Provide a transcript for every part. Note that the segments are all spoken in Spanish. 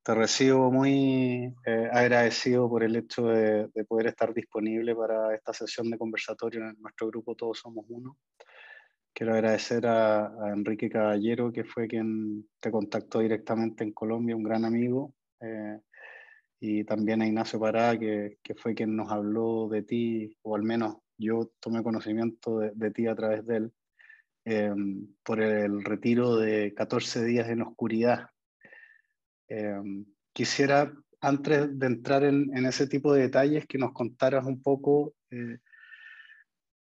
Te recibo muy agradecido por el hecho de poder estar disponible para esta sesión de conversatorio en nuestro grupo Todos Somos Uno. Quiero agradecer a Enrique Caballero, que fue quien te contactó directamente en Colombia, un gran amigo, y también a Ignacio Pará, que fue quien nos habló de ti, o al menos yo tomé conocimiento de ti a través de él, por el retiro de 14 días en oscuridad. Eh, Quisiera, antes de entrar en ese tipo de detalles, que nos contaras un poco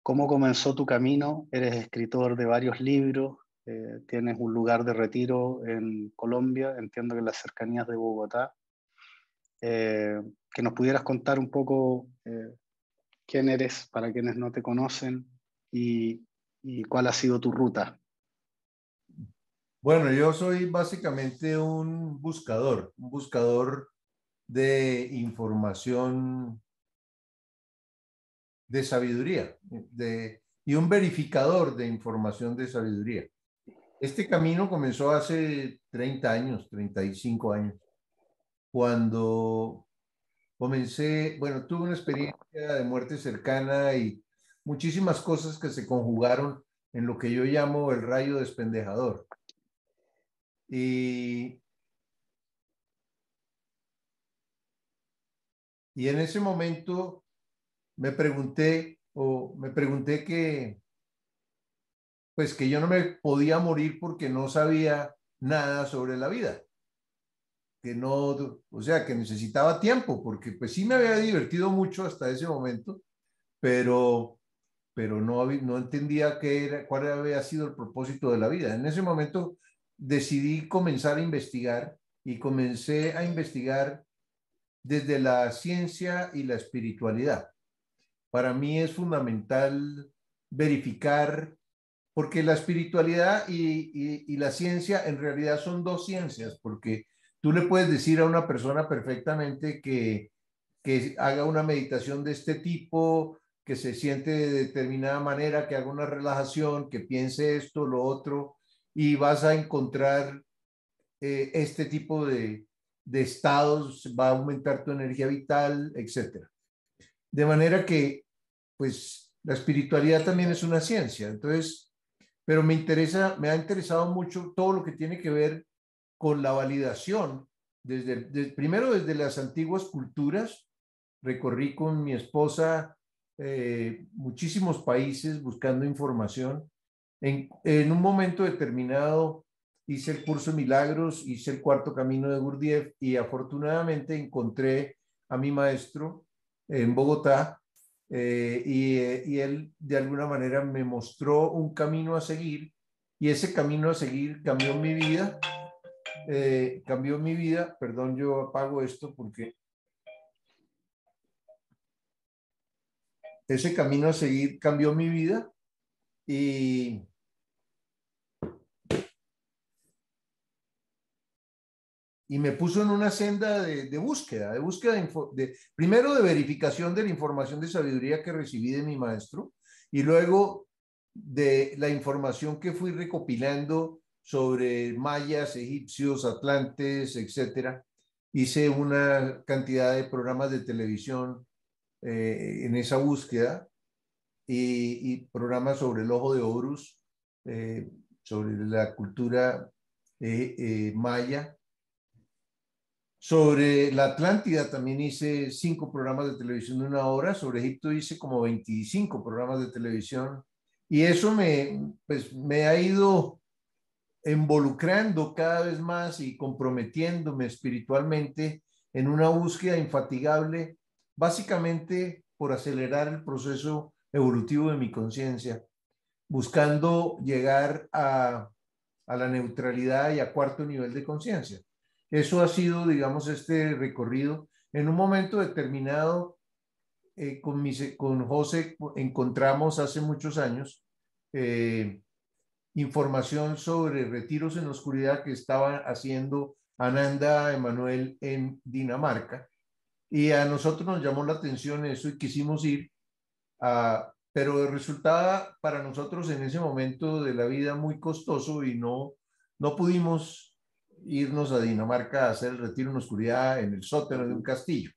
cómo comenzó tu camino. Eres escritor de varios libros, tienes un lugar de retiro en Colombia, entiendo que en las cercanías de Bogotá. Eh, que nos pudieras contar un poco quién eres para quienes no te conocen y cuál ha sido tu ruta. Bueno, yo soy básicamente un buscador de información, de sabiduría, y un verificador de información de sabiduría. Este camino comenzó hace 30 años, 35 años, cuando comencé, bueno, tuve una experiencia de muerte cercana y muchísimas cosas que se conjugaron en lo que yo llamo el rayo despendejador. Y Y en ese momento me pregunté pues que yo no me podía morir porque no sabía nada sobre la vida, que no, o sea, que necesitaba tiempo, porque pues sí me había divertido mucho hasta ese momento, pero, pero no entendía cuál había sido el propósito de la vida. En ese momento decidí comenzar a investigar y comencé a investigar desde la ciencia y la espiritualidad. Para mí es fundamental verificar, porque la espiritualidad y la ciencia en realidad son dos ciencias, porque tú le puedes decir a una persona perfectamente que haga una meditación de este tipo, que se siente de determinada manera, que haga una relajación, que piense esto, lo otro, y vas a encontrar este tipo de estados, va a aumentar tu energía vital, etcétera. De manera que pues la espiritualidad también es una ciencia. Entonces, pero me ha interesado mucho todo lo que tiene que ver con la validación, primero desde las antiguas culturas. Recorrí con mi esposa muchísimos países buscando información. En un momento determinado hice el curso de Milagros, hice el cuarto camino de Gurdjieff y afortunadamente encontré a mi maestro en Bogotá, y él de alguna manera me mostró un camino a seguir y ese camino a seguir cambió mi vida. Cambió mi vida. Perdón, yo apago esto porque ese camino a seguir cambió mi vida y, y me puso en una senda de búsqueda primero de verificación de la información de sabiduría que recibí de mi maestro y luego de la información que fui recopilando sobre mayas, egipcios, atlantes, etcétera. Hice una cantidad de programas de televisión en esa búsqueda y programas sobre el ojo de Horus, sobre la cultura maya. Sobre la Atlántida también hice 5 programas de televisión de 1 hora. Sobre Egipto hice como 25 programas de televisión. Y eso pues, me ha ido involucrando cada vez más y comprometiéndome espiritualmente en una búsqueda infatigable, básicamente por acelerar el proceso evolutivo de mi conciencia, buscando llegar a la neutralidad y a cuarto nivel de conciencia. Eso ha sido, digamos, este recorrido. En un momento determinado, con José encontramos hace muchos años información sobre retiros en la oscuridad que estaba haciendo Ananda Emanuel en Dinamarca. Y a nosotros nos llamó la atención eso y quisimos ir, pero resultaba para nosotros en ese momento de la vida muy costoso y no pudimos irnos a Dinamarca a hacer el retiro en oscuridad en el sótano de un castillo.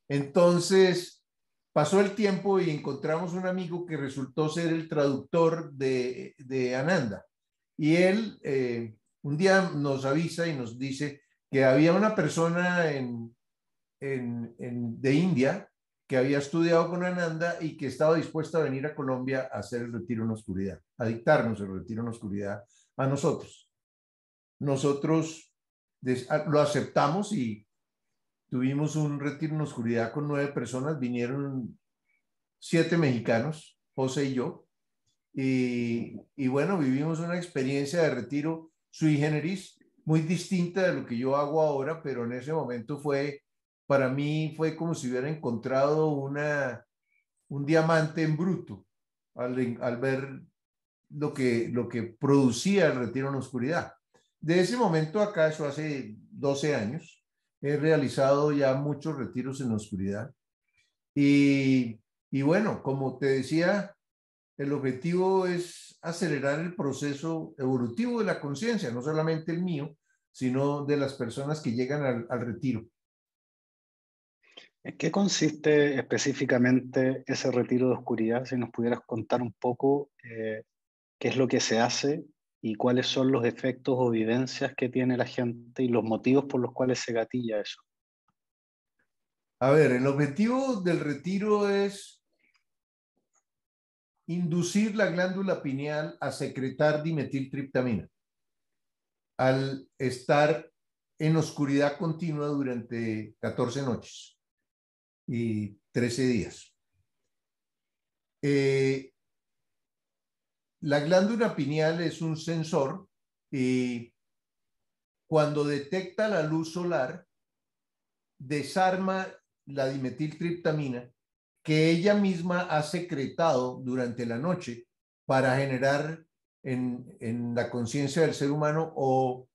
Entonces, pasó el tiempo y encontramos un amigo que resultó ser el traductor de Ananda. Y él un día nos avisa y nos dice que había una persona de India que había estudiado con Ananda y que estaba dispuesta a venir a Colombia a hacer el retiro en oscuridad, a dictarnos el retiro en oscuridad a nosotros. Nosotros lo aceptamos y tuvimos un retiro en oscuridad con 9 personas. Vinieron 7 mexicanos, José y yo. Y bueno, vivimos una experiencia de retiro sui generis, muy distinta de lo que yo hago ahora, pero en ese momento para mí fue como si hubiera encontrado un diamante en bruto al ver lo que producía el retiro en oscuridad. De ese momento acá, eso hace 12 años, he realizado ya muchos retiros en oscuridad. Y bueno, como te decía, el objetivo es acelerar el proceso evolutivo de la conciencia, no solamente el mío, sino de las personas que llegan al retiro. ¿En qué consiste específicamente ese retiro de oscuridad? Si nos pudieras contar un poco qué es lo que se hace y cuáles son los efectos o vivencias que tiene la gente y los motivos por los cuales se gatilla eso. A ver, el objetivo del retiro es inducir la glándula pineal a secretar dimetiltriptamina al estar en oscuridad continua durante 14 noches y 13 días. La glándula pineal es un sensor y cuando detecta la luz solar, desarma la dimetiltriptamina que ella misma ha secretado durante la noche para generar en la conciencia del ser humano o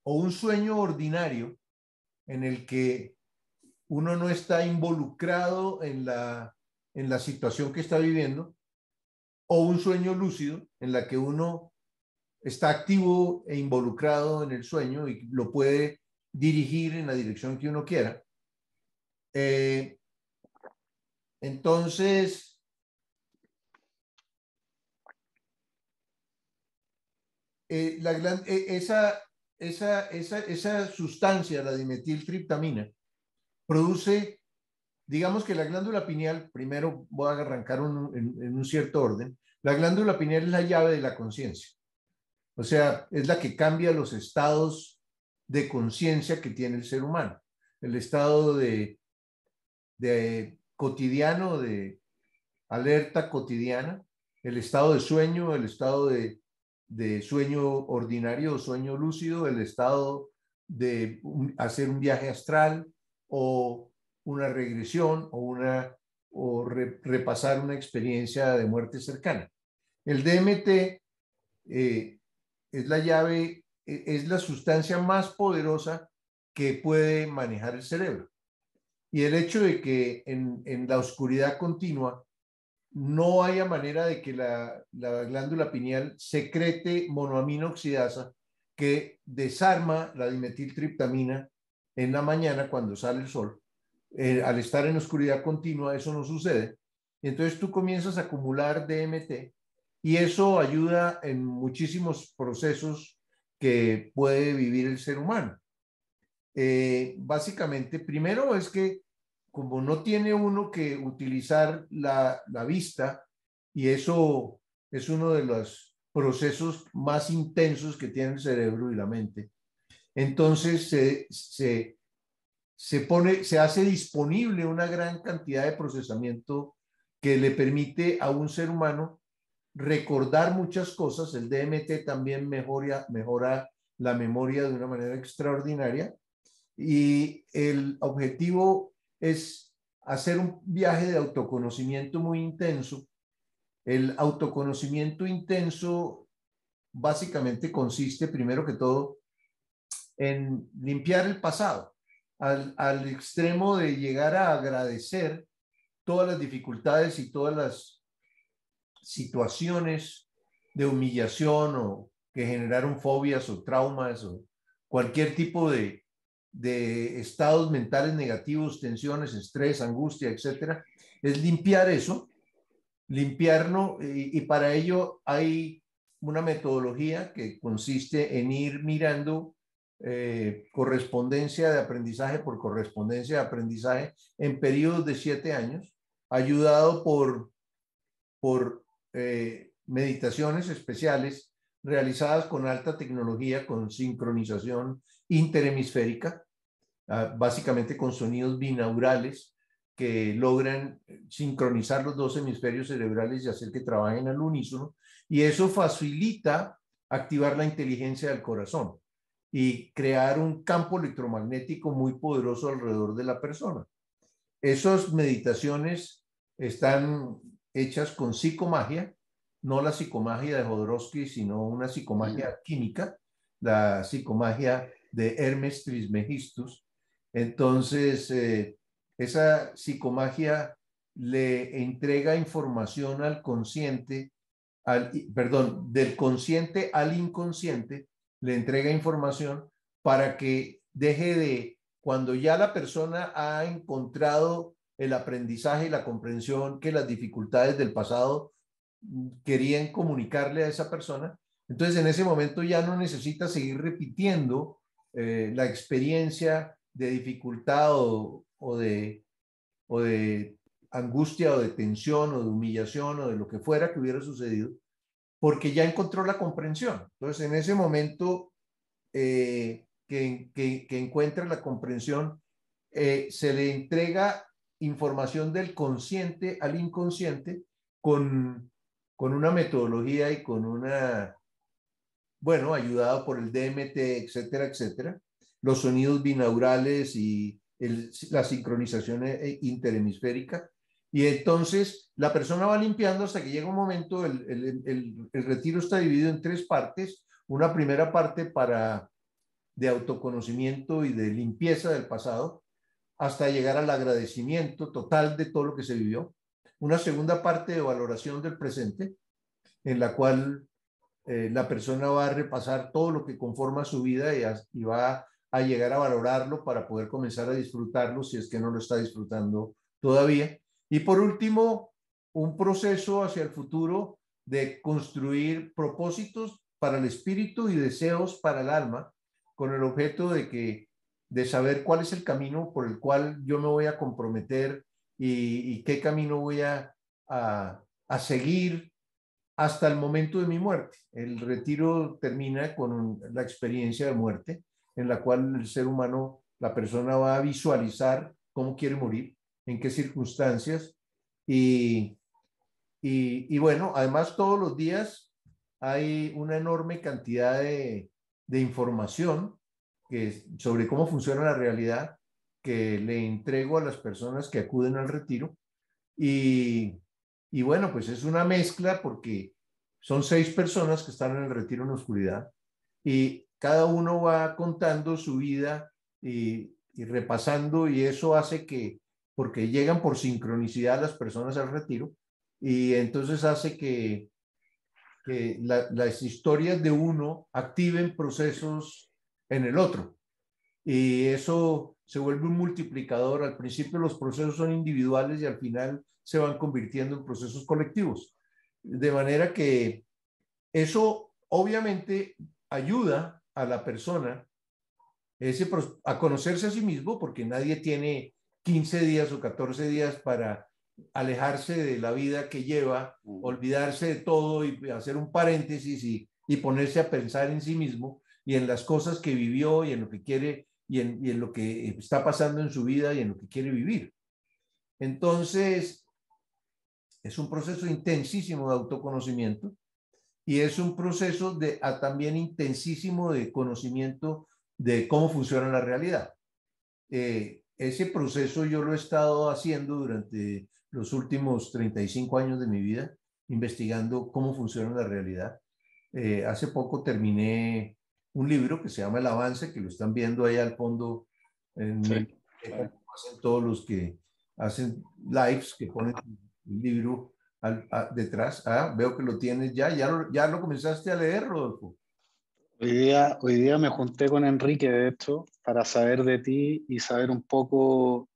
un sueño ordinario en el que uno no está involucrado en la situación que está viviendo, o un sueño lúcido en la que uno está activo e involucrado en el sueño y lo puede dirigir en la dirección que uno quiera. Entonces, esa sustancia, la dimetiltriptamina, produce, digamos que la glándula pineal, primero voy a arrancar en un cierto orden, la glándula pineal es la llave de la conciencia. O sea, es la que cambia los estados de conciencia que tiene el ser humano. El estado de cotidiano, de alerta cotidiana, el estado de sueño, el estado de sueño ordinario o sueño lúcido, el estado de hacer un viaje astral o una regresión repasar una experiencia de muerte cercana. El DMT es la llave, es la sustancia más poderosa que puede manejar el cerebro. Y el hecho de que en la oscuridad continua no haya manera de que la glándula pineal secrete monoamina oxidasa que desarma la dimetiltriptamina en la mañana cuando sale el sol. Al estar en oscuridad continua eso no sucede. Entonces tú comienzas a acumular DMT y eso ayuda en muchísimos procesos que puede vivir el ser humano. Básicamente, primero es que como no tiene uno que utilizar la vista, y eso es uno de los procesos más intensos que tiene el cerebro y la mente, entonces se hace disponible una gran cantidad de procesamiento que le permite a un ser humano recordar muchas cosas. El DMT también mejora la memoria de una manera extraordinaria y el objetivo es hacer un viaje de autoconocimiento muy intenso. El autoconocimiento intenso básicamente consiste, primero que todo, en limpiar el pasado, al extremo de llegar a agradecer todas las dificultades y todas las situaciones de humillación o que generaron fobias o traumas o cualquier tipo de estados mentales negativos, tensiones, estrés, angustia, etcétera, es limpiar eso, limpiarlo, y para ello hay una metodología que consiste en ir mirando correspondencia de aprendizaje por correspondencia de aprendizaje en periodos de 7 años, ayudado por meditaciones especiales realizadas con alta tecnología, con sincronización interhemisférica, básicamente con sonidos binaurales que logran sincronizar los dos hemisferios cerebrales y hacer que trabajen al unísono, y eso facilita activar la inteligencia del corazón y crear un campo electromagnético muy poderoso alrededor de la persona. Esas meditaciones están hechas con psicomagia, no la psicomagia de Jodorowsky, sino una psicomagia química, la psicomagia de Hermes Trismegistus. Entonces, esa psicomagia le entrega información al consciente, perdón, del consciente al inconsciente, le entrega información para que deje de, cuando ya la persona ha encontrado el aprendizaje y la comprensión que las dificultades del pasado querían comunicarle a esa persona, entonces en ese momento ya no necesita seguir repitiendo la experiencia de dificultad o de angustia o de tensión o de humillación o de lo que fuera que hubiera sucedido, porque ya encontró la comprensión. Entonces en ese momento que encuentra la comprensión, se le entrega información del consciente al inconsciente con una metodología y con una, bueno, ayudado por el DMT, etcétera, etcétera, los sonidos binaurales y la sincronización interhemisférica. Y entonces la persona va limpiando hasta que llega un momento, el retiro está dividido en 3 partes. Una primera parte de autoconocimiento y de limpieza del pasado, hasta llegar al agradecimiento total de todo lo que se vivió. Una segunda parte de valoración del presente, en la cual la persona va a repasar todo lo que conforma su vida y va a llegar a valorarlo para poder comenzar a disfrutarlo si es que no lo está disfrutando todavía. Y por último, un proceso hacia el futuro de construir propósitos para el espíritu y deseos para el alma, con el objeto de saber cuál es el camino por el cual yo me voy a comprometer y qué camino voy a seguir hasta el momento de mi muerte. El retiro termina con la experiencia de muerte, en la cual el ser humano, la persona va a visualizar cómo quiere morir, en qué circunstancias, y, y bueno, además todos los días hay una enorme cantidad de información sobre cómo funciona la realidad que le entrego a las personas que acuden al retiro. Y, y bueno, pues es una mezcla porque son 6 personas que están en el retiro en la oscuridad y cada uno va contando su vida y repasando, y eso hace porque llegan por sincronicidad las personas al retiro, y entonces hace que las historias de uno activen procesos en el otro. Y eso se vuelve un multiplicador. Al principio los procesos son individuales y al final se van convirtiendo en procesos colectivos. De manera que eso obviamente ayuda a la persona a conocerse a sí mismo, porque nadie tiene 15 días o 14 días para alejarse de la vida que lleva, olvidarse de todo y hacer un paréntesis y ponerse a pensar en sí mismo y en las cosas que vivió y en lo que quiere y en lo que está pasando en su vida y en lo que quiere vivir. Entonces, es un proceso intensísimo de autoconocimiento y es un proceso también intensísimo de conocimiento de cómo funciona la realidad. Ese proceso yo lo he estado haciendo durante los últimos 35 años de mi vida, investigando cómo funciona la realidad. Hace poco terminé un libro que se llama El Avance, que lo están viendo ahí al fondo, hacen todos los que hacen lives, que ponen el libro detrás. Veo que lo tienes ya lo comenzaste a leer, Rodolfo. Hoy día me junté con Enrique, de hecho, para saber de ti y saber un poco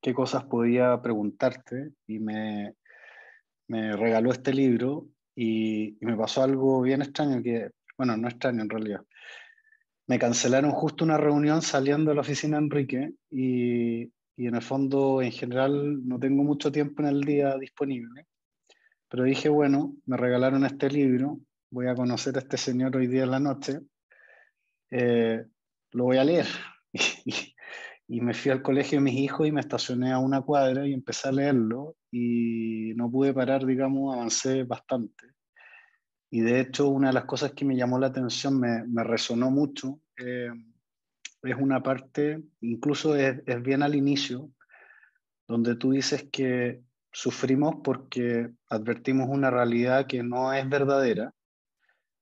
qué cosas podía preguntarte. Y me regaló este libro y me pasó algo bien extraño que, bueno, no extraño en realidad. Me cancelaron justo una reunión saliendo de la oficina de Enrique y en el fondo, en general, no tengo mucho tiempo en el día disponible. Pero dije, bueno, me regalaron este libro, voy a conocer a este señor hoy día en la noche, eh, lo voy a leer. Y me fui al colegio de mis hijos y me estacioné a una cuadra y empecé a leerlo y no pude parar, digamos, avancé bastante. Y de hecho, una de las cosas que me llamó la atención, me resonó mucho, es una parte, incluso es bien al inicio, donde tú dices que sufrimos porque advertimos una realidad que no es verdadera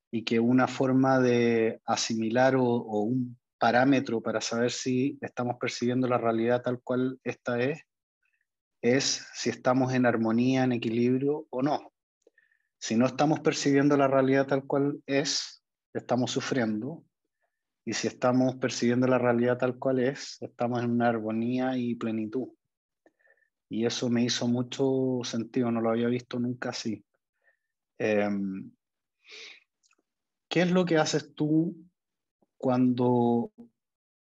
y que una forma de asimilar o un parámetro para saber si estamos percibiendo la realidad tal cual esta es si estamos en armonía, en equilibrio o no. Si no estamos percibiendo la realidad tal cual es, estamos sufriendo. Y si estamos percibiendo la realidad tal cual es, estamos en una armonía y plenitud. Y eso me hizo mucho sentido, no lo había visto nunca así. Eh, ¿Qué es lo que haces tú cuando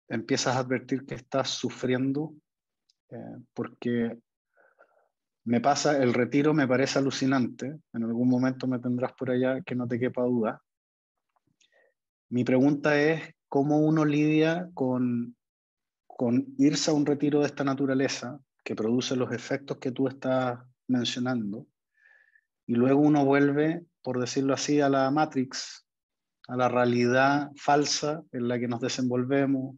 empiezas a advertir que estás sufriendo? Porque me pasa, el retiro me parece alucinante, en algún momento me tendrás por allá, que no te quepa duda. Mi pregunta es, ¿cómo uno lidia con irse a un retiro de esta naturaleza, que produce los efectos que tú estás mencionando, y luego uno vuelve, por decirlo así, a la Matrix, a la realidad falsa en la que nos desenvolvemos,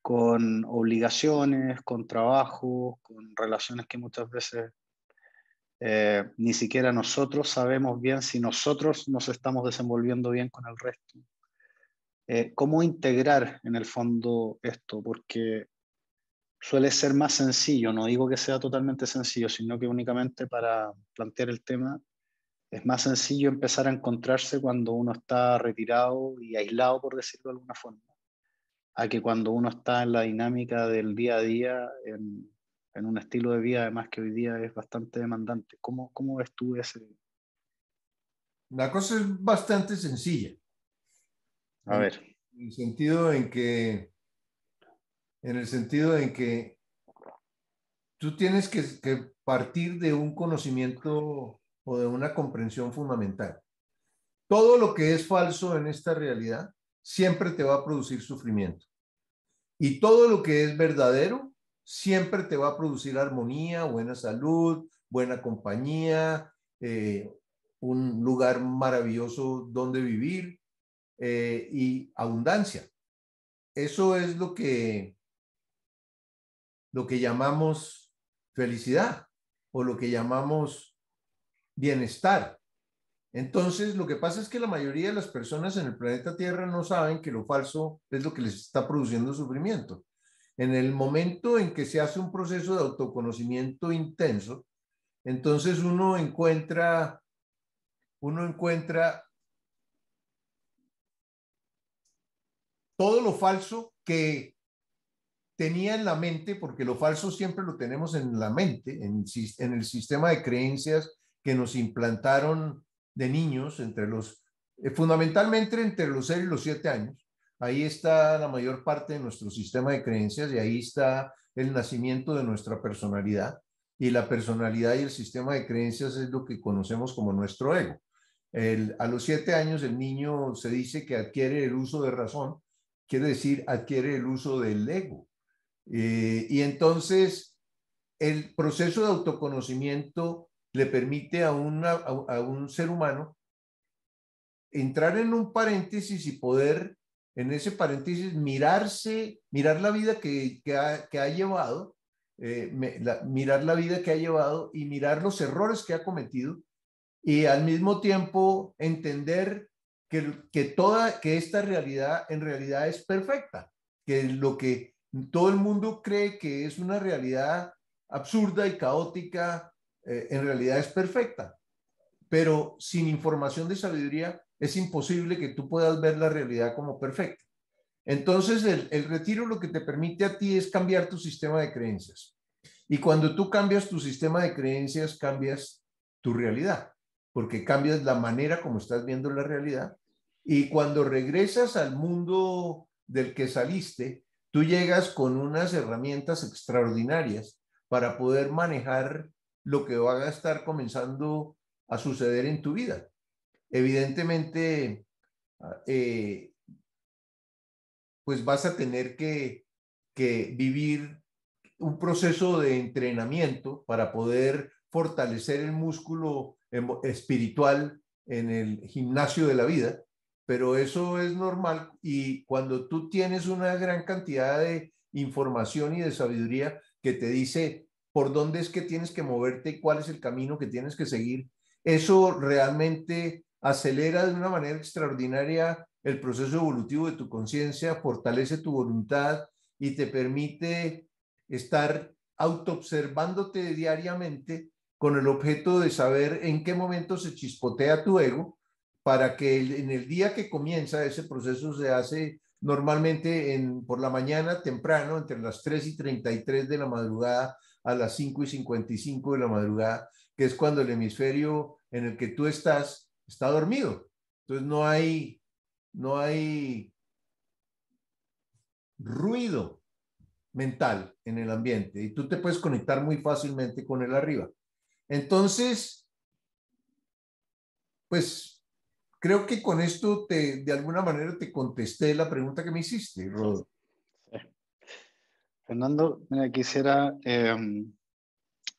con obligaciones, con trabajo, con relaciones que muchas veces ni siquiera nosotros sabemos bien si nosotros nos estamos desenvolviendo bien con el resto? ¿Cómo integrar en el fondo esto? Porque suele ser más sencillo, no digo que sea totalmente sencillo, sino que únicamente para plantear el tema, es más sencillo empezar a encontrarse cuando uno está retirado y aislado, por decirlo de alguna forma, a que cuando uno está en la dinámica del día a día, en un estilo de vida además que hoy día es bastante demandante. ¿Cómo ves tú ese? La cosa es bastante sencilla, A en ver, el sentido en que, en el sentido en que tú tienes que partir de un conocimiento o de una comprensión fundamental. Todo lo que es falso en esta realidad siempre te va a producir sufrimiento. Y todo lo que es verdadero siempre te va a producir armonía, buena salud, buena compañía, un lugar maravilloso donde vivir y abundancia. Eso es lo que llamamos felicidad o lo que llamamos bienestar. Entonces, lo que pasa es que la mayoría de las personas en el planeta Tierra no saben que lo falso es lo que les está produciendo sufrimiento. En el momento en que se hace un proceso de autoconocimiento intenso, entonces uno encuentra todo lo falso que tenía en la mente, porque lo falso siempre lo tenemos en la mente, en el sistema de creencias que nos implantaron de niños, fundamentalmente entre los 6 y los 7 años. Ahí está la mayor parte de nuestro sistema de creencias y ahí está el nacimiento de nuestra personalidad. Y la personalidad y el sistema de creencias es lo que conocemos como nuestro ego. A los 7 años el niño se dice que adquiere el uso de razón, quiere decir adquiere el uso del ego. Y entonces el proceso de autoconocimiento le permite a un ser humano entrar en un paréntesis y poder en ese paréntesis mirar la vida que ha llevado, mirar la vida que ha llevado y mirar los errores que ha cometido y al mismo tiempo entender que esta realidad en realidad es perfecta, que lo que todo el mundo cree que es una realidad absurda y caótica, en realidad es perfecta, pero sin información de sabiduría es imposible que tú puedas ver la realidad como perfecta. Entonces, el retiro lo que te permite a ti es cambiar tu sistema de creencias. Y cuando tú cambias tu sistema de creencias, cambias tu realidad, porque cambias la manera como estás viendo la realidad. Y cuando regresas al mundo del que saliste, tú llegas con unas herramientas extraordinarias para poder manejar lo que va a estar comenzando a suceder en tu vida. Evidentemente, eh, pues vas a tener que vivir un proceso de entrenamiento para poder fortalecer el músculo espiritual en el gimnasio de la vida, pero eso es normal y cuando tú tienes una gran cantidad de información y de sabiduría que te dice por dónde es que tienes que moverte y cuál es el camino que tienes que seguir, eso realmente acelera de una manera extraordinaria el proceso evolutivo de tu conciencia, fortalece tu voluntad y te permite estar autoobservándote diariamente con el objeto de saber en qué momento se chispotea tu ego para que en el día que comienza ese proceso se hace normalmente por la mañana temprano, entre las 3:33 de la madrugada a las 5:55 de la madrugada, que es cuando el hemisferio en el que tú estás está dormido. Entonces no hay ruido mental en el ambiente y tú te puedes conectar muy fácilmente con el arriba. Entonces, pues creo que con esto de alguna manera te contesté la pregunta que me hiciste, Rodo. Sí. Fernando, mira, quisiera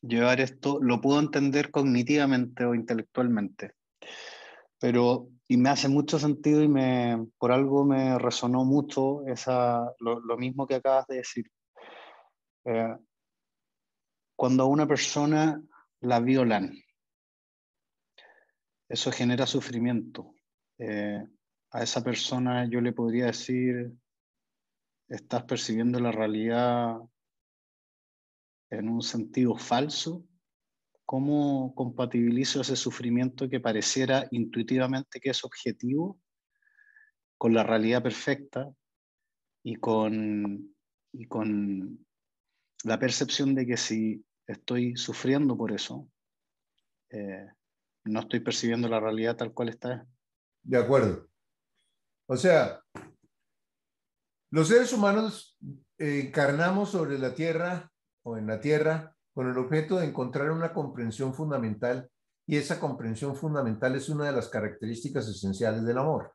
llevar esto, lo puedo entender cognitivamente o intelectualmente, pero y me hace mucho sentido y por algo me resonó mucho lo mismo que acabas de decir. Eh, Cuando a una persona la violan, eso genera sufrimiento. A esa persona yo le podría decir, estás percibiendo la realidad en un sentido falso. ¿Cómo compatibilizo ese sufrimiento que pareciera intuitivamente que es objetivo con la realidad perfecta y con la percepción de que si estoy sufriendo por eso, no estoy percibiendo la realidad tal cual está? De acuerdo. O sea, los seres humanos encarnamos sobre la Tierra o en la Tierra con el objeto de encontrar una comprensión fundamental y esa comprensión fundamental es una de las características esenciales del amor.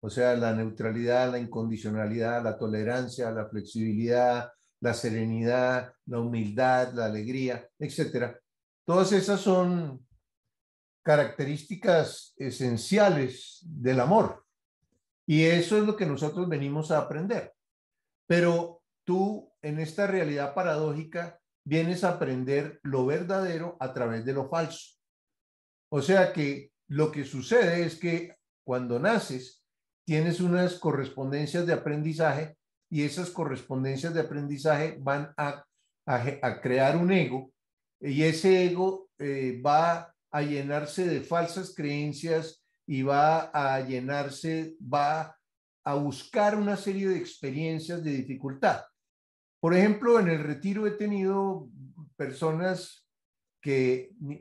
O sea, la neutralidad, la incondicionalidad, la tolerancia, la flexibilidad, la serenidad, la humildad, la alegría, etcétera. Todas esas son características esenciales del amor. Y eso es lo que nosotros venimos a aprender. Pero tú, en esta realidad paradójica, vienes a aprender lo verdadero a través de lo falso. O sea que lo que sucede es que cuando naces, tienes unas correspondencias de aprendizaje y esas correspondencias de aprendizaje van a crear un ego y ese ego va a llenarse de falsas creencias y va a llenarse, va a buscar una serie de experiencias de dificultad. Por ejemplo, en el retiro he tenido personas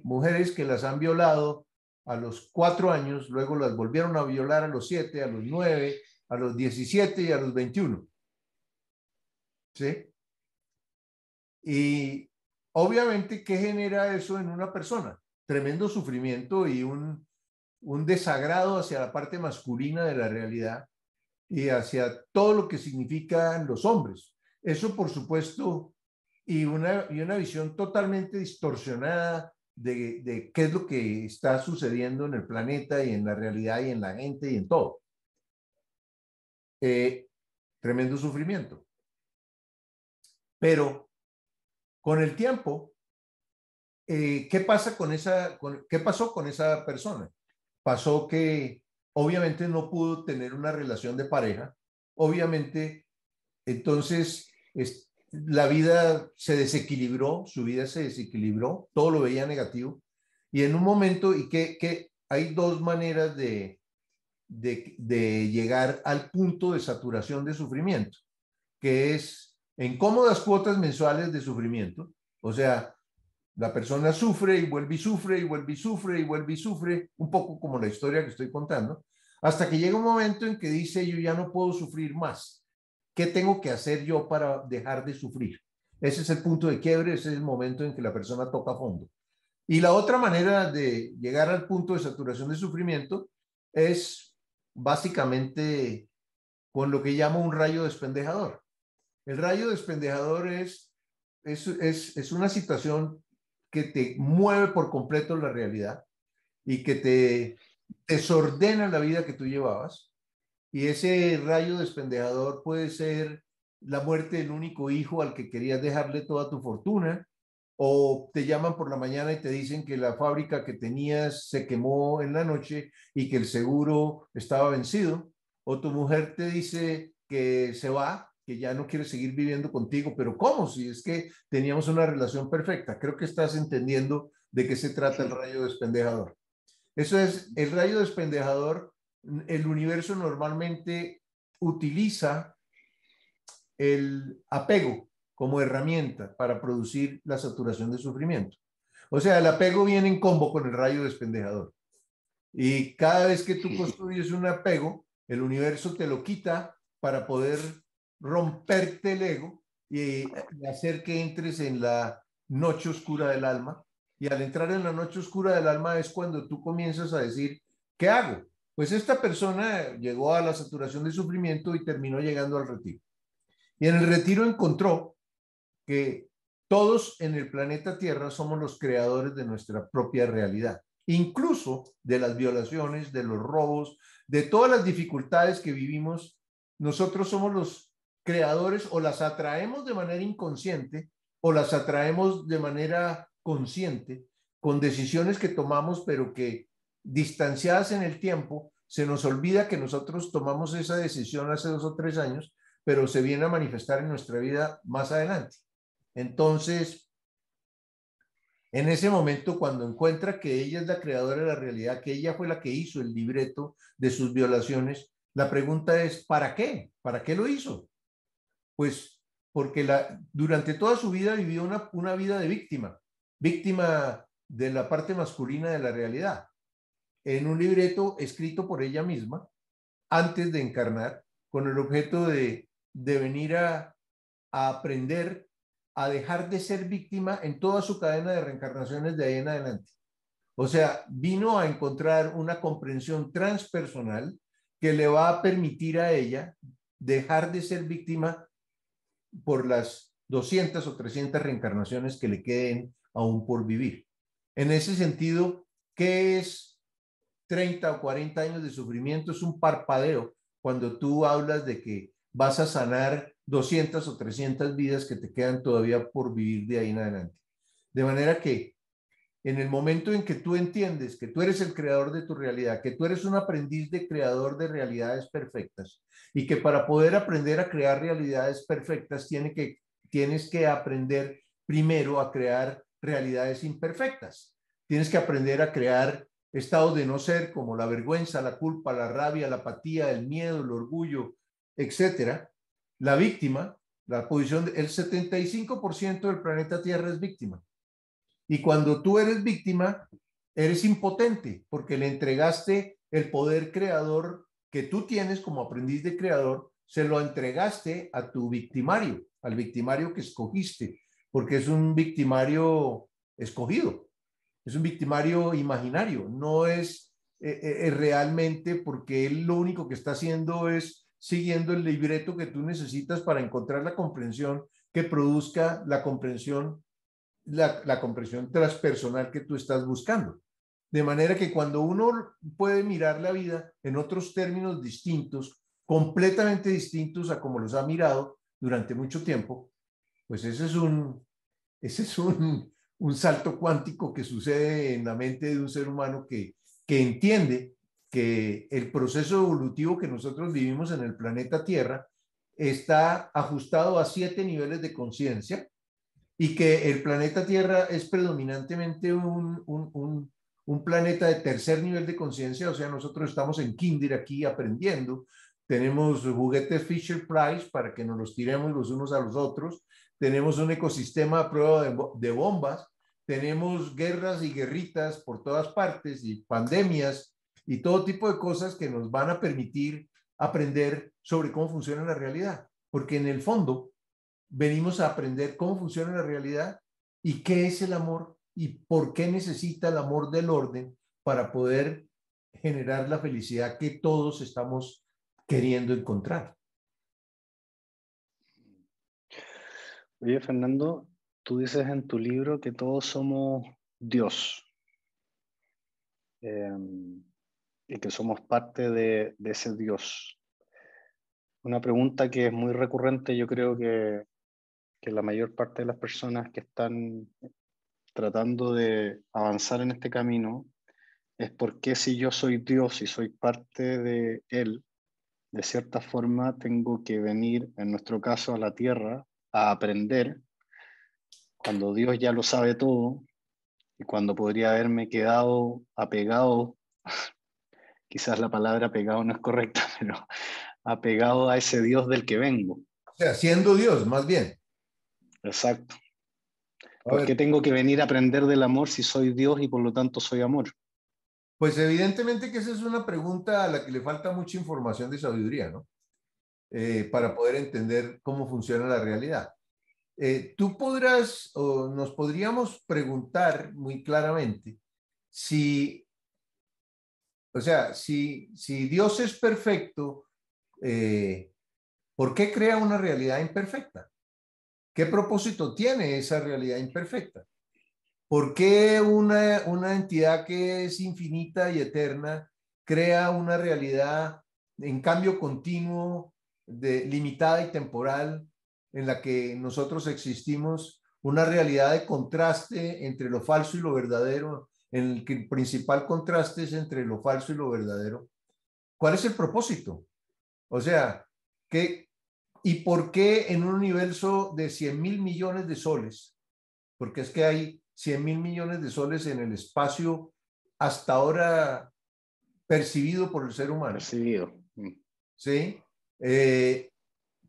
mujeres que las han violado a los 4 años, luego las volvieron a violar a los 7, a los 9, a los 17 y a los 21. ¿Sí? Y obviamente, ¿qué genera eso en una persona? Tremendo sufrimiento y un desagrado hacia la parte masculina de la realidad y hacia todo lo que significan los hombres. Eso, por supuesto, y una visión totalmente distorsionada de qué es lo que está sucediendo en el planeta y en la realidad y en la gente y en todo. Tremendo sufrimiento. Pero con el tiempo, ¿qué pasó con esa persona? Pasó que obviamente no pudo tener una relación de pareja. Obviamente, entonces la vida se desequilibró, su vida se desequilibró, todo lo veía negativo. Y en un momento, que hay dos maneras de de llegar al punto de saturación de sufrimiento, que es en cómodas cuotas mensuales de sufrimiento. O sea, la persona sufre y vuelve y sufre y vuelve y sufre y vuelve y sufre, un poco como la historia que estoy contando, hasta que llega un momento en que dice: yo ya no puedo sufrir más. ¿Qué tengo que hacer yo para dejar de sufrir? Ese es el punto de quiebre, ese es el momento en que la persona toca fondo. Y la otra manera de llegar al punto de saturación de sufrimiento es básicamente con lo que llamo un rayo despendejador. El rayo despendejador es una situación que te mueve por completo la realidad y que te desordena la vida que tú llevabas. Y ese rayo despendejador puede ser la muerte del único hijo al que querías dejarle toda tu fortuna, o te llaman por la mañana y te dicen que la fábrica que tenías se quemó en la noche y que el seguro estaba vencido, o tu mujer te dice que se va, que ya no quiere seguir viviendo contigo. Pero ¿cómo? Si es que teníamos una relación perfecta. Creo que estás entendiendo de qué se trata el rayo despendejador. Eso es el rayo despendejador. El universo normalmente utiliza el apego como herramienta para producir la saturación de sufrimiento. O sea, el apego viene en combo con el rayo despendejador. Y cada vez que tú construyes un apego, el universo te lo quita para poder romperte el ego y hacer que entres en la noche oscura del alma. Y al entrar en la noche oscura del alma es cuando tú comienzas a decir: ¿qué hago? Pues esta persona llegó a la saturación de sufrimiento y terminó llegando al retiro. Y en el retiro encontró que todos en el planeta Tierra somos los creadores de nuestra propia realidad, incluso de las violaciones, de los robos, de todas las dificultades que vivimos. Nosotros somos los creadores, o las atraemos de manera inconsciente o las atraemos de manera consciente, con decisiones que tomamos, pero que distanciadas en el tiempo, se nos olvida que nosotros tomamos esa decisión hace 2 o 3 años, pero se viene a manifestar en nuestra vida más adelante. Entonces, en ese momento, cuando encuentra que ella es la creadora de la realidad, que ella fue la que hizo el libreto de sus violaciones, la pregunta es: ¿para qué? ¿Para qué lo hizo? Pues porque durante toda su vida vivió una vida de víctima, víctima de la parte masculina de la realidad, en un libreto escrito por ella misma antes de encarnar, con el objeto de venir a aprender a dejar de ser víctima en toda su cadena de reencarnaciones de ahí en adelante. O sea, vino a encontrar una comprensión transpersonal que le va a permitir a ella dejar de ser víctima por las 200 o 300 reencarnaciones que le queden aún por vivir. En ese sentido, ¿qué es 30 o 40 años de sufrimiento? Es un parpadeo cuando tú hablas de que vas a sanar 200 o 300 vidas que te quedan todavía por vivir de ahí en adelante. De manera que en el momento en que tú entiendes que tú eres el creador de tu realidad, que tú eres un aprendiz de creador de realidades perfectas, y que para poder aprender a crear realidades perfectas tienes que aprender primero a crear realidades imperfectas. Tienes que aprender a crear estados de no ser, como la vergüenza, la culpa, la rabia, la apatía, el miedo, el orgullo, etcétera. La víctima, la posición, el 75% del planeta Tierra es víctima. Y cuando tú eres víctima, eres impotente porque le entregaste el poder creador que tú tienes como aprendiz de creador, se lo entregaste a tu victimario, al victimario que escogiste, porque es un victimario escogido, es un victimario imaginario, no es realmente, porque él lo único que está haciendo es siguiendo el libreto que tú necesitas para encontrar la comprensión que produzca la comprensión transpersonal que tú estás buscando. De manera que cuando uno puede mirar la vida en otros términos distintos, completamente distintos a como los ha mirado durante mucho tiempo, pues ese es un salto cuántico que sucede en la mente de un ser humano que entiende que el proceso evolutivo que nosotros vivimos en el planeta Tierra está ajustado a 7 niveles de conciencia, y que el planeta Tierra es predominantemente un planeta de tercer nivel de conciencia, o sea, nosotros estamos en kinder aquí aprendiendo. Tenemos juguetes Fisher Price para que nos los tiremos los unos a los otros. Tenemos un ecosistema a prueba de bombas. Tenemos guerras y guerritas por todas partes y pandemias y todo tipo de cosas que nos van a permitir aprender sobre cómo funciona la realidad. Porque en el fondo venimos a aprender cómo funciona la realidad y qué es el amor y por qué necesita el amor del orden para poder generar la felicidad que todos estamos queriendo encontrar. Oye, Fernando, tú dices en tu libro que todos somos Dios y que somos parte de ese Dios. Una pregunta que es muy recurrente, yo creo que la mayor parte de las personas que están tratando de avanzar en este camino es por qué si yo soy Dios y soy parte de Él, de cierta forma tengo que venir, en nuestro caso, a la tierra a aprender, cuando Dios ya lo sabe todo y cuando podría haberme quedado apegado, quizás la palabra apegado no es correcta, pero apegado a ese Dios del que vengo. O sea, siendo Dios, más bien. Exacto. A ¿Por qué ver, tengo que venir a aprender del amor si soy Dios y por lo tanto soy amor? pues evidentemente que esa es una pregunta a la que le falta mucha información de sabiduría, ¿no? Para poder entender cómo funciona la realidad. Tú podrás, o nos podríamos preguntar muy claramente si, o sea, si Dios es perfecto, ¿por qué crea una realidad imperfecta? ¿Qué propósito tiene esa realidad imperfecta? ¿Por qué una entidad que es infinita y eterna crea una realidad en cambio continuo, limitada y temporal, en la que nosotros existimos, una realidad de contraste entre lo falso y lo verdadero, en el que el principal contraste es entre lo falso y lo verdadero? ¿Cuál es el propósito? O sea, ¿qué, y por qué en un universo de 100.000 millones de soles? Porque es que hay 100.000 millones de soles en el espacio hasta ahora percibido por el ser humano. Percibido. ¿Sí? Eh,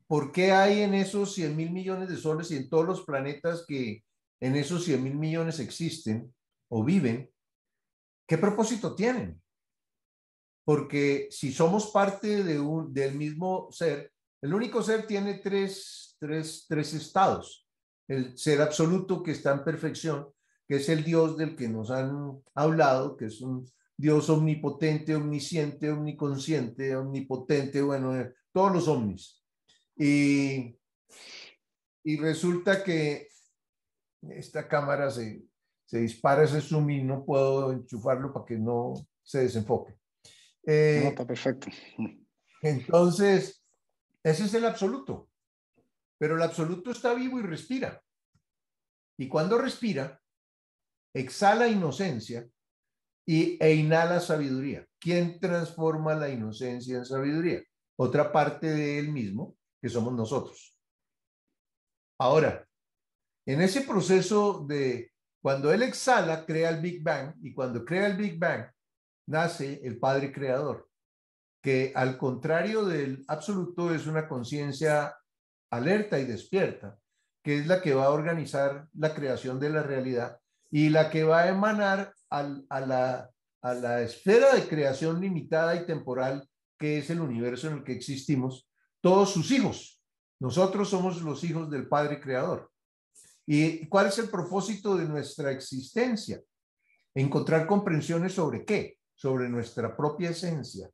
¿Por qué hay en esos 100.000 millones de soles y en todos los planetas que en esos 100.000 millones existen o viven? ¿Qué propósito tienen? Porque si somos parte del mismo ser, el único ser tiene tres estados. El ser absoluto que está en perfección, que es el Dios del que nos han hablado, que es un Dios omnipotente, omnisciente, omniconsciente, omnipotente, bueno, todos los omnis. Y, y resulta que esta cámara se dispara ese zoom y no puedo enchufarlo para que no se desenfoque. No, está perfecto. Entonces, ese es el absoluto, pero el absoluto está vivo y respira. Y cuando respira, exhala inocencia e inhala sabiduría. ¿Quién transforma la inocencia en sabiduría? Otra parte de él mismo, que somos nosotros. Ahora, en ese proceso de cuando él exhala, crea el Big Bang, y cuando crea el Big Bang, nace el Padre Creador, que al contrario del absoluto es una conciencia alerta y despierta, que es la que va a organizar la creación de la realidad y la que va a emanar a la esfera de creación limitada y temporal que es el universo en el que existimos, todos sus hijos. Nosotros somos los hijos del Padre Creador. ¿Y cuál es el propósito de nuestra existencia? Encontrar comprensiones sobre qué, sobre nuestra propia esencia.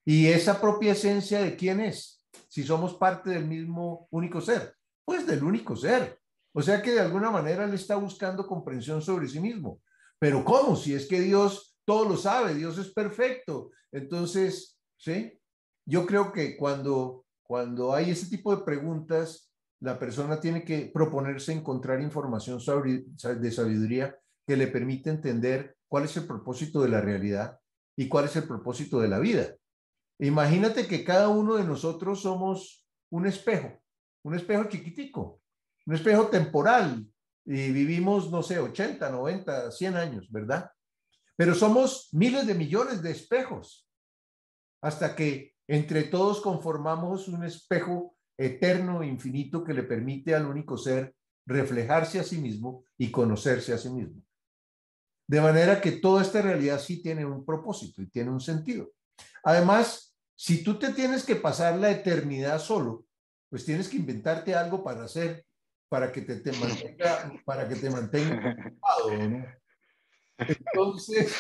¿Y esa propia esencia de quién es? Si somos parte del mismo único ser, pues del único ser. O sea que de alguna manera él está buscando comprensión sobre sí mismo. Pero ¿cómo? Si es que Dios todo lo sabe, Dios es perfecto. Entonces, ¿sí? Yo creo que cuando hay ese tipo de preguntas, la persona tiene que proponerse encontrar información de sabiduría que le permite entender cuál es el propósito de la realidad y cuál es el propósito de la vida. Imagínate que cada uno de nosotros somos un espejo chiquitico, un espejo temporal y vivimos, no sé, 80, 90, 100 años, ¿verdad? pero somos miles de millones de espejos, hasta que entre todos conformamos un espejo eterno e infinito que le permite al único ser reflejarse a sí mismo y conocerse a sí mismo. De manera que toda esta realidad sí tiene un propósito y tiene un sentido. Además, si tú te tienes que pasar la eternidad solo, pues tienes que inventarte algo para hacer, para que te mantenga ocupado, ¿no? Entonces,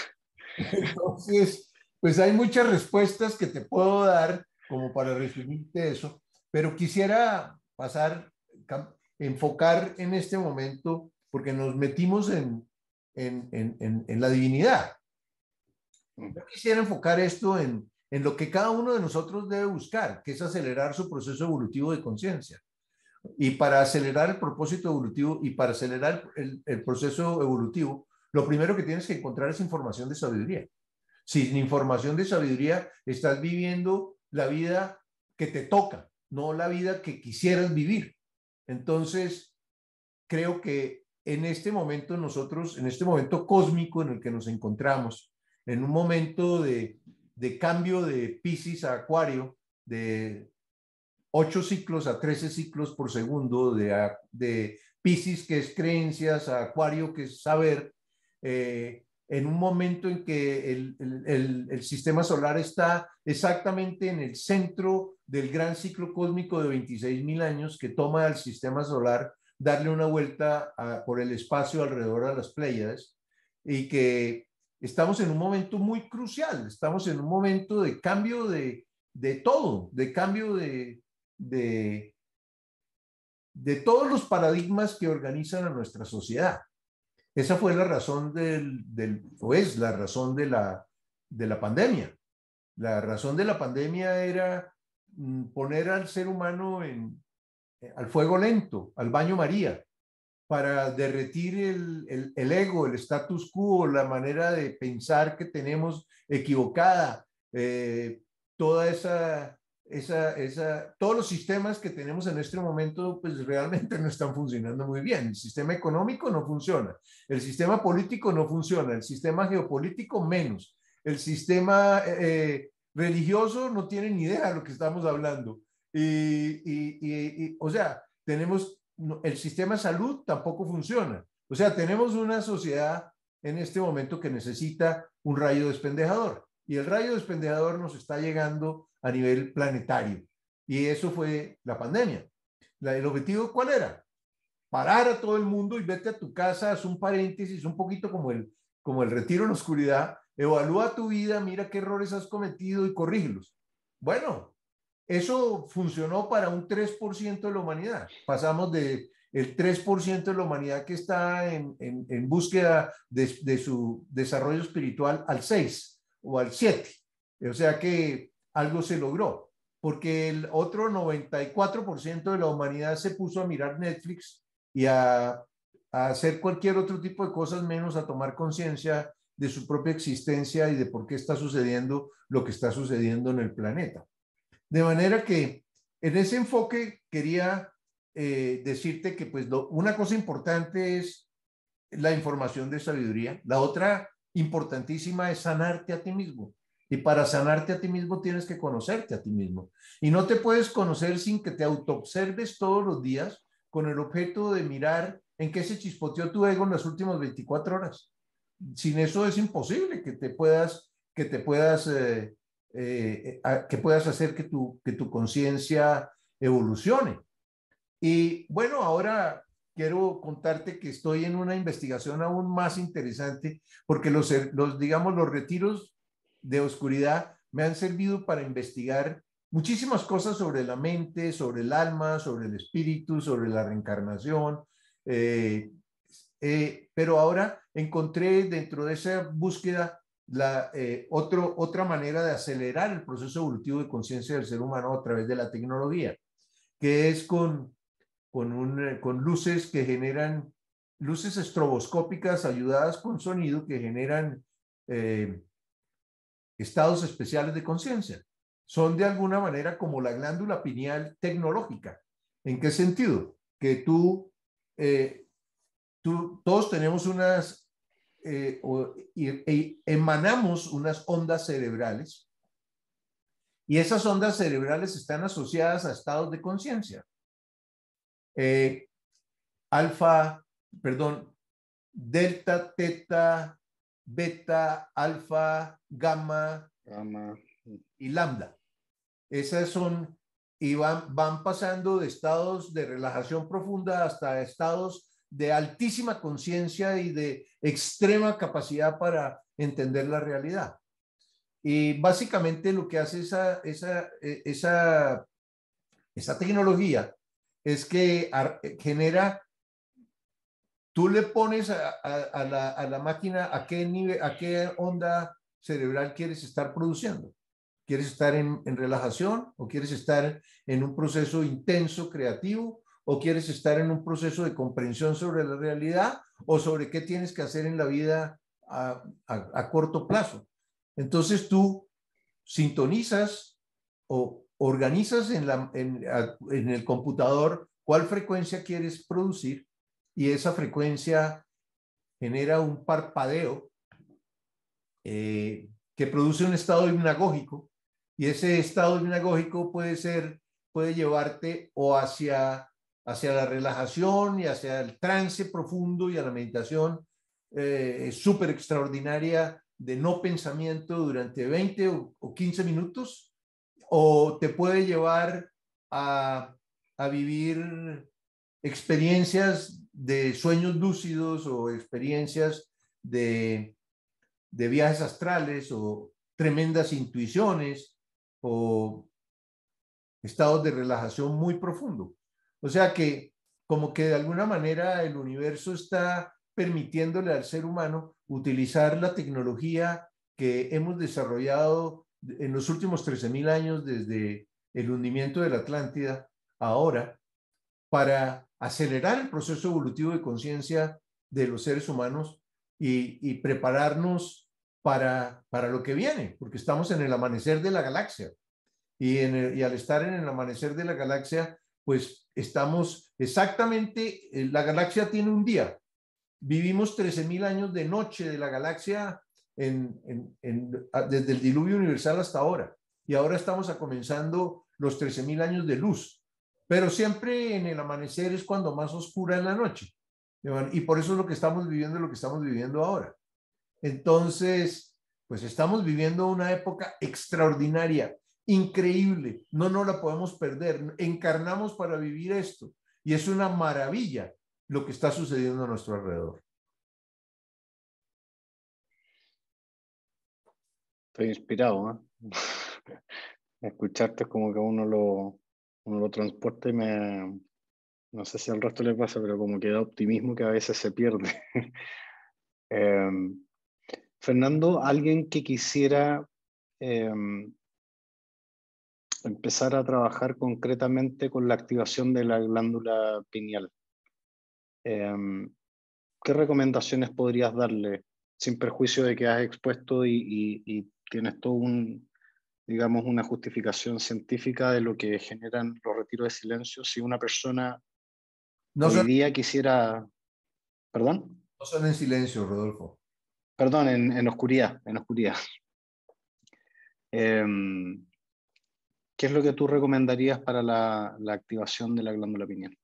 pues hay muchas respuestas que te puedo dar como para resumirte eso, pero quisiera enfocar en este momento, porque nos metimos en la divinidad. Yo quisiera enfocar esto en lo que cada uno de nosotros debe buscar, que es acelerar su proceso evolutivo de conciencia. Y para acelerar el propósito evolutivo y para acelerar el proceso evolutivo, lo primero que tienes que encontrar es información de sabiduría. Sin información de sabiduría, estás viviendo la vida que te toca, no la vida que quisieras vivir. Entonces, creo que en este momento nosotros, en este momento cósmico en el que nos encontramos, en un momento de cambio de Piscis a Acuario, de 8 ciclos a 13 ciclos por segundo, de Piscis, que es creencias, a Acuario, que es saber, en un momento en que el sistema solar está exactamente en el centro del gran ciclo cósmico de 26.000 años que toma al sistema solar darle una vuelta por el espacio alrededor de las Pléyades, y que estamos en un momento muy crucial, estamos en un momento de cambio de todo, de cambio de todos los paradigmas que organizan a nuestra sociedad. Esa fue la razón o es la razón de la pandemia. La razón de la pandemia era poner al ser humano al fuego lento, al baño María, para derretir el ego, el status quo, la manera de pensar que tenemos equivocada, toda todos los sistemas que tenemos en este momento, pues realmente no están funcionando muy bien. El sistema económico no funciona, el sistema político no funciona, el sistema geopolítico menos, el sistema religioso no tiene ni idea de lo que estamos hablando. O sea, el sistema de salud tampoco funciona. O sea, tenemos una sociedad en este momento que necesita un rayo despendejador. Y el rayo despendejador nos está llegando a nivel planetario. Y eso fue la pandemia. ¿El objetivo cuál era? Parar a todo el mundo y vete a tu casa, haz un paréntesis, un poquito como el retiro en la oscuridad, evalúa tu vida, mira qué errores has cometido y corrígelos. Bueno, eso funcionó para un 3% de la humanidad. Pasamos del 3% de la humanidad que está en búsqueda de su desarrollo espiritual al 6 o al 7. O sea que algo se logró, porque el otro 94% de la humanidad se puso a mirar Netflix y a hacer cualquier otro tipo de cosas menos a tomar conciencia de su propia existencia y de por qué está sucediendo lo que está sucediendo en el planeta. De manera que en ese enfoque quería decirte que pues una cosa importante es la información de sabiduría. La otra importantísima es sanarte a ti mismo. Y para sanarte a ti mismo tienes que conocerte a ti mismo. Y no te puedes conocer sin que te autoobserves todos los días con el objeto de mirar en qué se chispoteó tu ego en las últimas 24 horas. Sin eso es imposible que puedas hacer que tu conciencia evolucione. Y bueno, ahora quiero contarte que estoy en una investigación aún más interesante, porque digamos, los retiros de oscuridad me han servido para investigar muchísimas cosas sobre la mente, sobre el alma, sobre el espíritu, sobre la reencarnación. Pero ahora encontré dentro de esa búsqueda otra manera de acelerar el proceso evolutivo de conciencia del ser humano a través de la tecnología, que es con luces que generan, luces estroboscópicas ayudadas con sonido que generan estados especiales de conciencia. Son de alguna manera como la glándula pineal tecnológica. ¿En qué sentido? Que todos tenemos unas emanamos unas ondas cerebrales y esas ondas cerebrales están asociadas a estados de conciencia. Alfa, perdón, delta, teta, beta, alfa, gamma y lambda. Esas son, y van pasando de estados de relajación profunda hasta estados de altísima conciencia y de extrema capacidad para entender la realidad. Y básicamente lo que hace esa tecnología es que genera, tú le pones a la máquina a qué nivel, a qué onda cerebral quieres estar produciendo. ¿Quieres estar en relajación o quieres estar en un proceso intenso, creativo? ¿O quieres estar en un proceso de comprensión sobre la realidad o sobre qué tienes que hacer en la vida a corto plazo? Entonces tú sintonizas o organizas en el computador cuál frecuencia quieres producir y esa frecuencia genera un parpadeo que produce un estado hipnagógico y ese estado hipnagógico puede llevarte o hacia la relajación y hacia el trance profundo y a la meditación súper extraordinaria de no pensamiento durante 20 o 15 minutos, o te puede llevar a vivir experiencias de sueños lúcidos o experiencias de viajes astrales o tremendas intuiciones o estados de relajación muy profundo. O sea que como que de alguna manera el universo está permitiéndole al ser humano utilizar la tecnología que hemos desarrollado en los últimos 13.000 años desde el hundimiento de la Atlántida ahora para acelerar el proceso evolutivo de conciencia de los seres humanos y prepararnos para lo que viene, porque estamos en el amanecer de la galaxia. Y al estar en el amanecer de la galaxia, pues estamos exactamente, la galaxia tiene un día. Vivimos 13.000 años de noche de la galaxia desde el diluvio universal hasta ahora. Y ahora estamos comenzando los 13.000 años de luz. Pero siempre en el amanecer es cuando más oscura es la noche. Y por eso es lo que estamos viviendo ahora. Entonces, pues estamos viviendo una época extraordinaria, increíble, no nos la podemos perder, encarnamos para vivir esto y es una maravilla lo que está sucediendo a nuestro alrededor. Estoy inspirado, ¿eh? Escucharte es como que uno lo transporta y no sé si al resto le pasa, pero como que da optimismo que a veces se pierde. Fernando, alguien que quisiera empezar a trabajar concretamente con la activación de la glándula pineal, ¿qué recomendaciones podrías darle, sin perjuicio de que has expuesto y tienes todo digamos, una justificación científica de lo que generan los retiros de silencio? Si una persona hoy día quisiera, perdón, no son en silencio, Rodolfo. Perdón, en oscuridad, en oscuridad. ¿Qué es lo que tú recomendarías para la activación de la glándula pineal?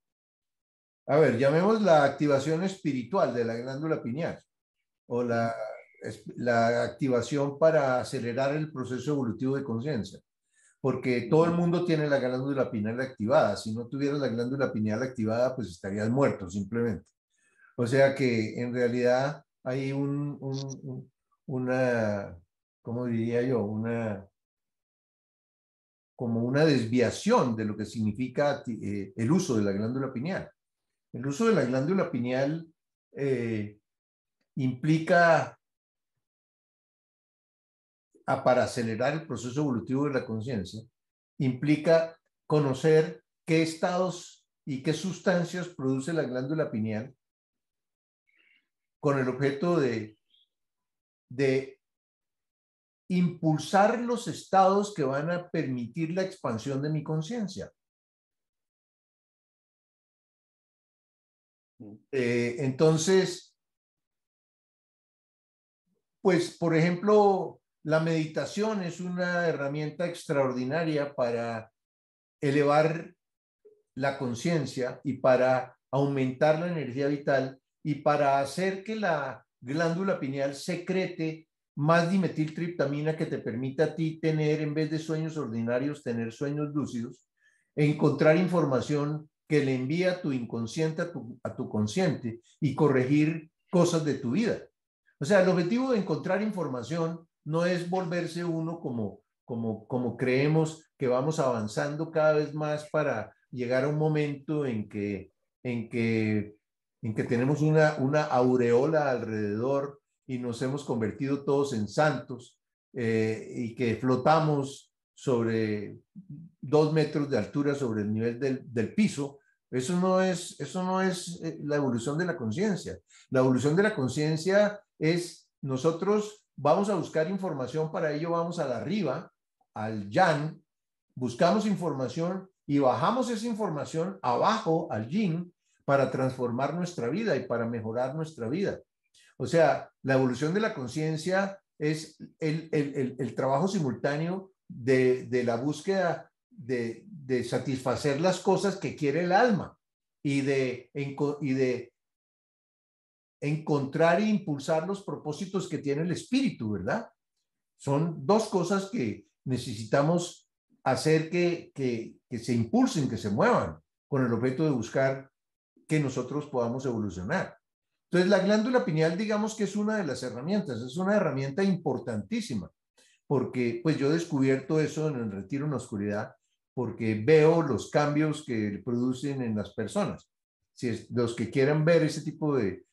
A ver, llamemos la activación espiritual de la glándula pineal o la activación para acelerar el proceso evolutivo de conciencia, porque todo el mundo tiene la glándula pineal activada. Si no tuvieras la glándula pineal activada, pues estarías muerto simplemente. O sea que en realidad hay una, ¿cómo diría yo? Como una desviación de lo que significa el uso de la glándula pineal. El uso de la glándula pineal implica, para acelerar el proceso evolutivo de la conciencia, implica conocer qué estados y qué sustancias produce la glándula pineal con el objeto de impulsar los estados que van a permitir la expansión de mi conciencia. Entonces, Pues, por ejemplo, la meditación es una herramienta extraordinaria para elevar la conciencia y para aumentar la energía vital y para hacer que la glándula pineal secrete más dimetiltriptamina que te permita a ti tener, en vez de sueños ordinarios, tener sueños lúcidos, encontrar información que le envía a tu inconsciente a tu consciente y corregir cosas de tu vida. O sea, el objetivo de encontrar información no es volverse uno como creemos que vamos avanzando cada vez más para llegar a un momento en que, en que tenemos una aureola alrededor y nos hemos convertido todos en santos y que flotamos sobre 2 metros de altura sobre el nivel del piso. Eso no es la evolución de la conciencia. La evolución de la conciencia es nosotros vamos a buscar información, para ello vamos a la arriba, al yang, buscamos información y bajamos esa información abajo al yin para transformar nuestra vida y para mejorar nuestra vida. O sea, la evolución de la conciencia es el trabajo simultáneo de la búsqueda de satisfacer las cosas que quiere el alma y de encontrar e impulsar los propósitos que tiene el espíritu, ¿verdad? Son dos cosas que necesitamos hacer que se impulsen, que se muevan, con el objeto de buscar que nosotros podamos evolucionar. Entonces, la glándula pineal, digamos que es una de las herramientas, es una herramienta importantísima, porque pues yo he descubierto eso en el retiro en la oscuridad, porque veo los cambios que producen en las personas. Si es, los que quieran ver ese tipo de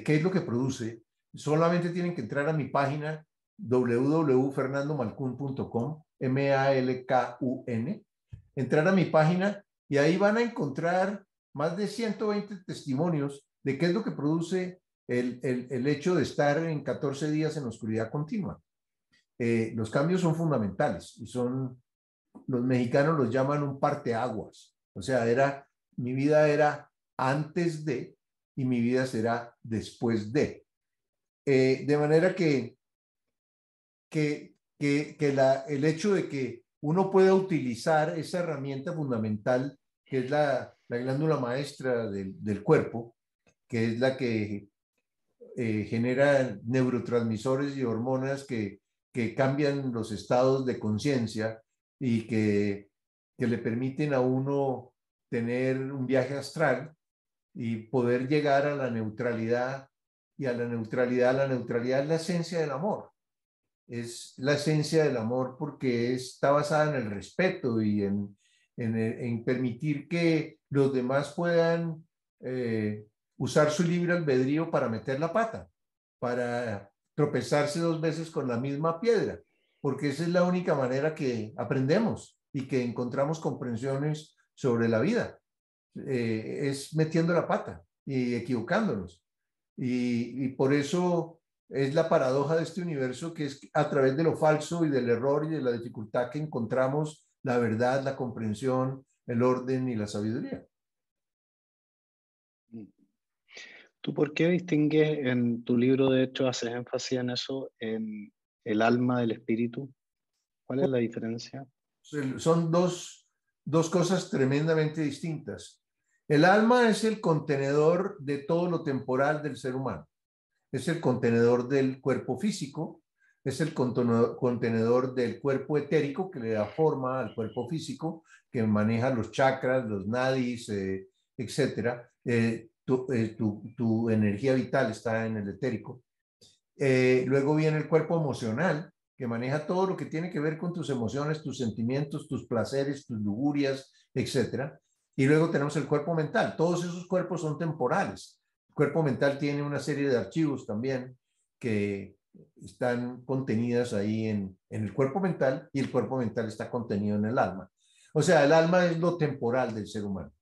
qué es lo que produce, solamente tienen que entrar a mi página www.fernandomalcun.com, M-A-L-K-U-N, entrar a mi página y ahí van a encontrar más de 120 testimonios de qué es lo que produce el hecho de estar en 14 días en oscuridad continua. Los cambios son fundamentales y son, los mexicanos los llaman un parteaguas. O sea, mi vida era antes de y mi vida será después de. De manera que el hecho de que uno pueda utilizar esa herramienta fundamental que es la glándula maestra del cuerpo, que es la que genera neurotransmisores y hormonas que cambian los estados de conciencia y que le permiten a uno tener un viaje astral y poder llegar a la neutralidad. Y a la neutralidad es la esencia del amor. Es la esencia del amor porque está basada en el respeto y en permitir que los demás puedan usar su libre albedrío para meter la pata, para tropezarse 2 veces con la misma piedra, porque esa es la única manera que aprendemos y que encontramos comprensiones sobre la vida. Es metiendo la pata y equivocándonos. Y por eso es la paradoja de este universo, que es a través de lo falso y del error y de la dificultad que encontramos la verdad, la comprensión, el orden y la sabiduría. ¿Tú por qué distingues en tu libro, de hecho, haces énfasis en eso, en el alma del espíritu? ¿Cuál es la diferencia? Son dos cosas tremendamente distintas. El alma es el contenedor de todo lo temporal del ser humano. Es el contenedor del cuerpo físico, es el contenedor del cuerpo etérico que le da forma al cuerpo físico, que maneja los chakras, los nadis, etcétera. Tu energía vital está en el etérico. Luego viene el cuerpo emocional, que maneja todo lo que tiene que ver con tus emociones, tus sentimientos, tus placeres, tus lujurias, etcétera. Y luego tenemos el cuerpo mental. Todos esos cuerpos son temporales. El cuerpo mental tiene una serie de archivos también que están contenidas ahí en el cuerpo mental, y el cuerpo mental está contenido en el alma. O sea, el alma es lo temporal del ser humano.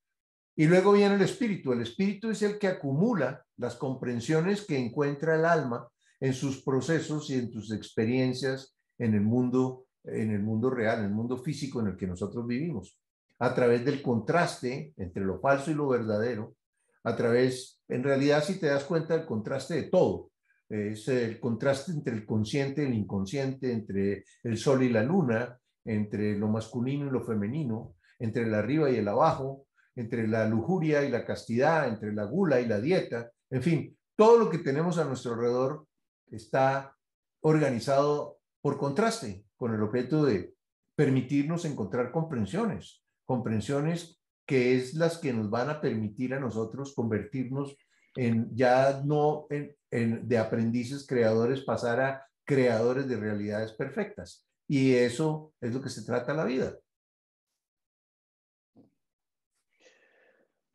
Y luego viene el espíritu. El espíritu es el que acumula las comprensiones que encuentra el alma en sus procesos y en sus experiencias en el mundo real, en el mundo físico en el que nosotros vivimos, a través del contraste entre lo falso y lo verdadero, a través, en realidad, si te das cuenta, del contraste de todo. Es el contraste entre el consciente y el inconsciente, entre el sol y la luna, entre lo masculino y lo femenino, entre el arriba y el abajo, entre la lujuria y la castidad, entre la gula y la dieta. En fin, todo lo que tenemos a nuestro alrededor está organizado por contraste, con el objeto de permitirnos encontrar comprensiones, comprensiones que es las que nos van a permitir a nosotros convertirnos en ya no de aprendices creadores, pasar a creadores de realidades perfectas. Y eso es lo que se trata la vida.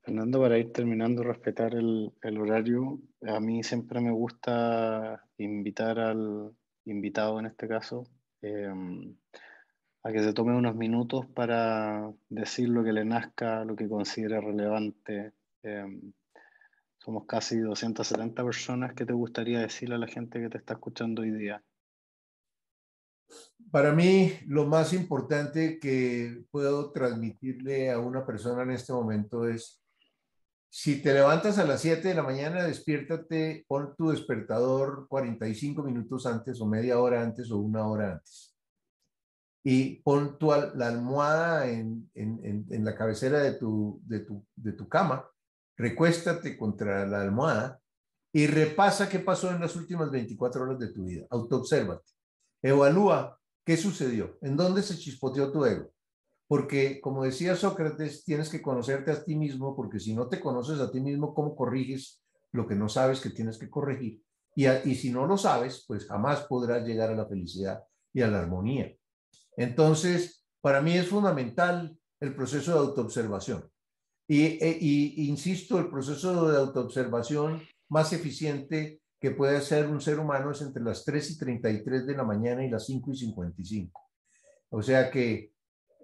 Fernando, para ir terminando, respetar el horario, a mí siempre me gusta invitar al invitado, en este caso, a que se tome unos minutos para decir lo que le nazca, lo que considere relevante. Somos casi 270 personas. ¿Qué te gustaría decirle a la gente que te está escuchando hoy día? Para mí, lo más importante que puedo transmitirle a una persona en este momento es, si te levantas a las 7 de la mañana, despiértate, pon tu despertador 45 minutos antes o media hora antes o una hora antes. Y pon la almohada en la cabecera de tu cama, recuéstate contra la almohada y repasa qué pasó en las últimas 24 horas de tu vida. Autoobsérvate. Evalúa qué sucedió, en dónde se chispoteó tu ego. Porque, como decía Sócrates, tienes que conocerte a ti mismo, porque si no te conoces a ti mismo, ¿cómo corriges lo que no sabes que tienes que corregir? Y si no lo sabes, pues jamás podrás llegar a la felicidad y a la armonía. Entonces, para mí es fundamental el proceso de autoobservación. Y insisto, el proceso de autoobservación más eficiente que puede hacer un ser humano es entre las 3:33 de la mañana y las 5:55. O sea que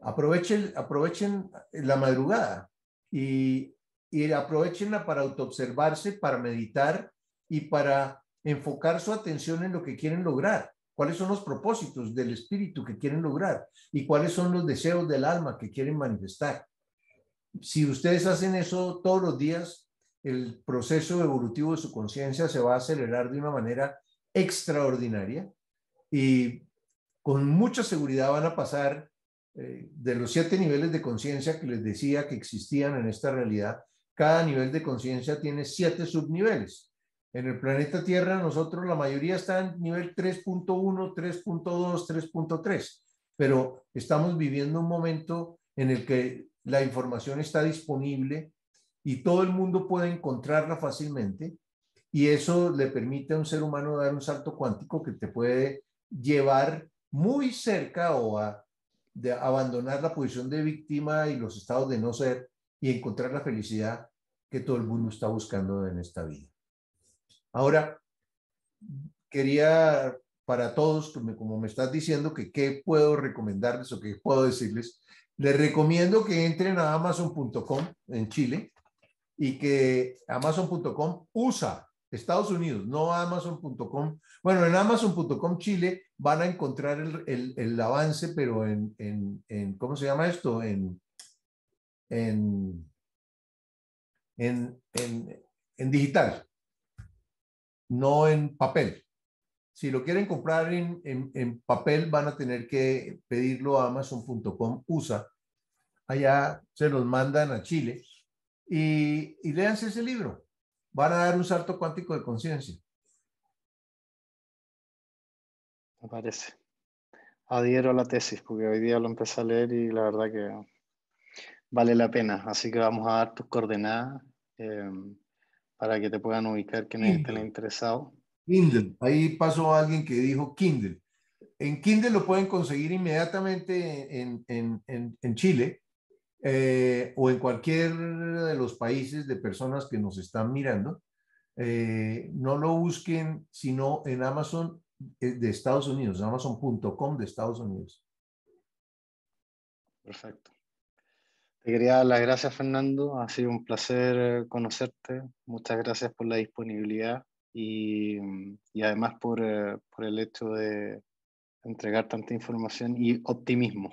aprovechen la madrugada y, y aprovechenla para autoobservarse, para meditar y para enfocar su atención en lo que quieren lograr. ¿Cuáles son los propósitos del espíritu que quieren lograr? ¿Y cuáles son los deseos del alma que quieren manifestar? Si ustedes hacen eso todos los días, el proceso evolutivo de su conciencia se va a acelerar de una manera extraordinaria y con mucha seguridad van a pasar de los 7 niveles de conciencia que les decía que existían en esta realidad. Cada nivel de conciencia tiene 7 subniveles. En el planeta Tierra, nosotros la mayoría está en nivel 3.1, 3.2, 3.3, pero estamos viviendo un momento en el que la información está disponible y todo el mundo puede encontrarla fácilmente, y eso le permite a un ser humano dar un salto cuántico que te puede llevar muy cerca de abandonar la posición de víctima y los estados de no ser y encontrar la felicidad que todo el mundo está buscando en esta vida. Ahora, quería para todos, como me estás diciendo, que qué puedo recomendarles o qué puedo decirles, les recomiendo que entren a Amazon.com en Chile y que Amazon.com USA, Estados Unidos, no Amazon.com. Bueno, en Amazon.com Chile van a encontrar el avance, pero ¿cómo se llama esto? En, en, en, en digital, no en papel. Si lo quieren comprar en papel, van a tener que pedirlo a Amazon.com USA. Allá se los mandan a Chile y léanse ese libro. Van a dar un salto cuántico de conciencia. Me parece. Adhiero a la tesis porque hoy día lo empecé a leer y la verdad que vale la pena. Así que vamos a dar tus coordenadas eh, para que te puedan ubicar quienes estén Kindle. interesados. Kindle. Ahí pasó alguien que dijo Kindle. En Kindle lo pueden conseguir inmediatamente en Chile o en cualquier de los países de personas que nos están mirando. No lo busquen sino en Amazon de Estados Unidos, Amazon.com de Estados Unidos. Perfecto. Te quería dar las gracias, Fernando. Ha sido un placer conocerte. Muchas gracias por la disponibilidad y además por el hecho de entregar tanta información y optimismo.